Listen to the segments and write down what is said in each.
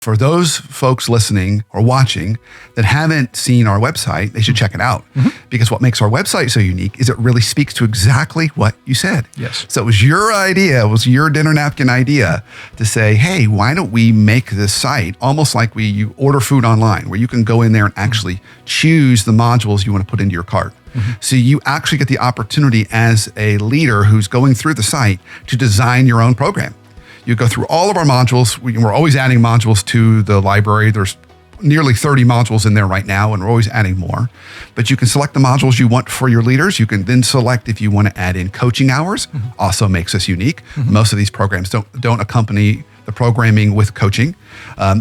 For those folks listening or watching that haven't seen our website, they should check it out. Because what makes our website so unique is it really speaks to exactly what you said. Yes. So it was your idea, it was your dinner napkin idea to say, hey, why don't we make this site almost like you order food online, where you can go in there and actually choose the modules you want to put into your cart. So you actually get the opportunity as a leader who's going through the site to design your own program. You go through all of our modules. We're always adding modules to the library. There's nearly 30 modules in there right now, and we're always adding more. But you can select the modules you want for your leaders. You can then select if you want to add in coaching hours. Also makes us unique. Most of these programs don't accompany the programming with coaching.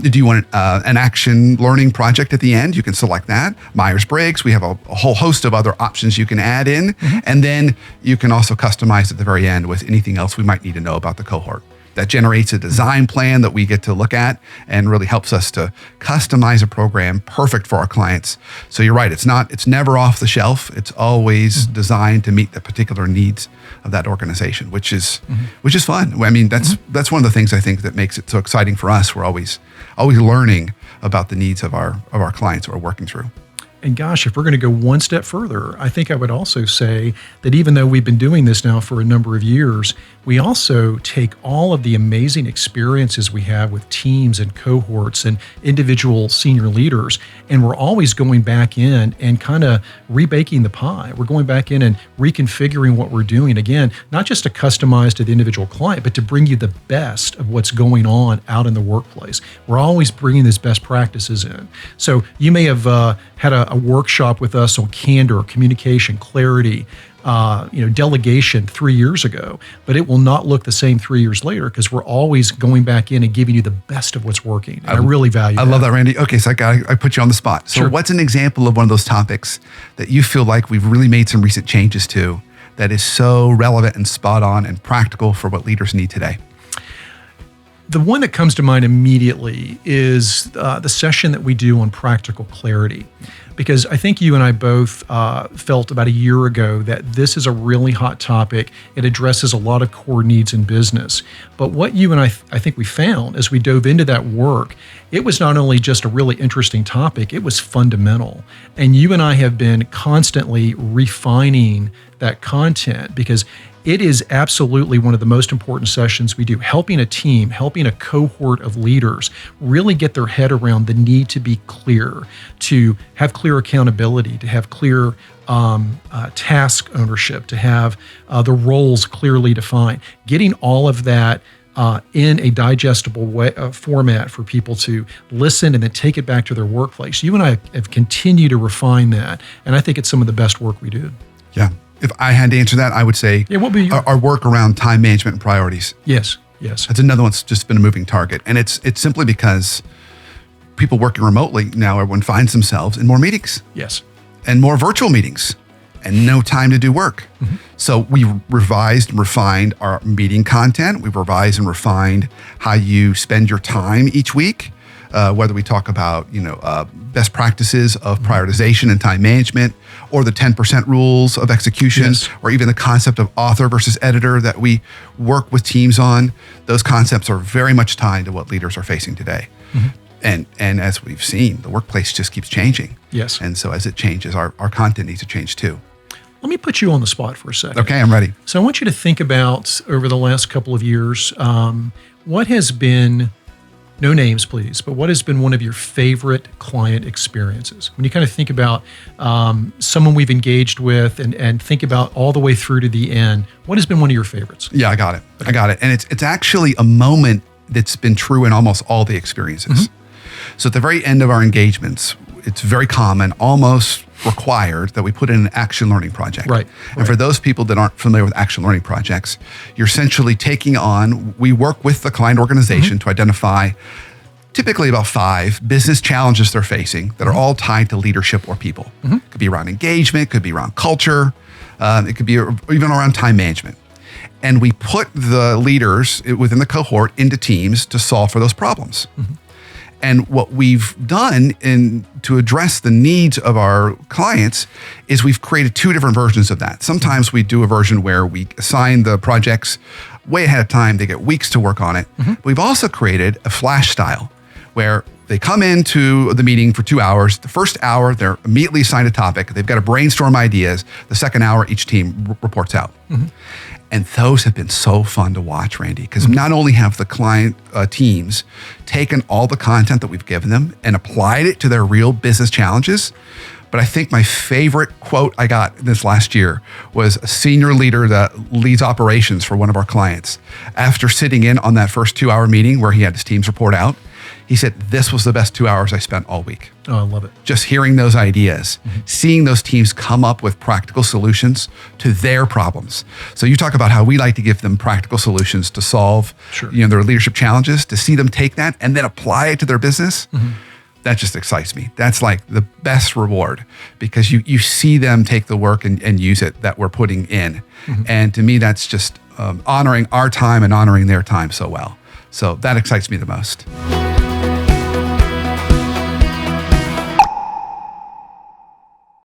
Do you want an action learning project at the end? You can select that. Myers-Briggs, we have a whole host of other options you can add in. And then you can also customize at the very end with anything else we might need to know about the cohort. That generates a design plan that we get to look at and really helps us to customize a program perfect for our clients. So you're right, it's never off the shelf. It's always designed to meet the particular needs of that organization, which is fun. I mean, that's one of the things I think that makes it so exciting for us. We're always learning about the needs of our clients that we're working through. And gosh, if we're going to go one step further, I think I would also say that even though we've been doing this now for a number of years, we also take all of the amazing experiences we have with teams and cohorts and individual senior leaders, and we're always going back in and kind of rebaking the pie. We're going back in and reconfiguring what we're doing. Again, not just to customize to the individual client, but to bring you the best of what's going on out in the workplace. We're always bringing these best practices in. So you may have had a workshop with us on candor, communication, clarity, delegation 3 years ago, but it will not look the same 3 years later because we're always going back in and giving you the best of what's working. And I really value that. I love that, Randy. Okay, so I put you on the spot. So what's an example of one of those topics that you feel like we've really made some recent changes to that is so relevant and spot on and practical for what leaders need today? The one that comes to mind immediately is the session that we do on practical clarity, because I think you and I both felt about a year ago that this is a really hot topic. It addresses a lot of core needs in business. But what you and I think we found as we dove into that work, it was not only just a really interesting topic, it was fundamental. And you and I have been constantly refining that content because it is absolutely one of the most important sessions we do, helping a team, helping a cohort of leaders really get their head around the need to be clear, to have clear accountability, to have clear task ownership, to have the roles clearly defined, getting all of that in a digestible way, format for people to listen and then take it back to their workplace. You and I have continued to refine that, and I think it's some of the best work we do. Yeah. If I had to answer that, I would say our work around time management and priorities. Yes. That's another one that's just been a moving target. And it's simply because people working remotely now, everyone finds themselves in more meetings. Yes. And more virtual meetings and no time to do work. So we revised and refined our meeting content. We've revised and refined how you spend your time each week. Whether we talk about, best practices of prioritization and time management, or the 10% rules of execution, or even the concept of author versus editor that we work with teams on. Those concepts are very much tied to what leaders are facing today. And as we've seen, the workplace just keeps changing. Yes. And so as it changes, our content needs to change too. Let me put you on the spot for a second. Okay, I'm ready. So I want you to think about, over the last couple of years, what has been, no names please, but what has been one of your favorite client experiences? When you kind of think about someone we've engaged with and think about all the way through to the end, what has been one of your favorites? Yeah, I got it. Okay. I got it. And it's actually a moment that's been true in almost all the experiences. So at the very end of our engagements, it's very common, almost required, that we put in an action learning project. Right. And for those people that aren't familiar with action learning projects, you're essentially taking on, we work with the client organization to identify typically about 5 business challenges they're facing that are all tied to leadership or people. It could be around engagement, could be around culture, it could be even around time management. And we put the leaders within the cohort into teams to solve for those problems. And what we've done to address the needs of our clients is we've created 2 different versions of that. Sometimes we do a version where we assign the projects way ahead of time. They get weeks to work on it. We've also created a flash style where they come into the meeting for 2 hours. The first hour, they're immediately assigned a topic. They've got to brainstorm ideas. The second hour, each team reports out. And those have been so fun to watch, Randy, because not only have the client teams taken all the content that we've given them and applied it to their real business challenges, but I think my favorite quote I got this last year was a senior leader that leads operations for one of our clients. After sitting in on that first 2 hour meeting where he had his teams report out, he said, this was the best 2 hours I spent all week. Oh, I love it. Just hearing those ideas, seeing those teams come up with practical solutions to their problems. So you talk about how we like to give them practical solutions to solve their leadership challenges, to see them take that and then apply it to their business. That just excites me. That's like the best reward, because you see them take the work and use it that we're putting in. And to me, that's just honoring our time and honoring their time so well. So that excites me the most.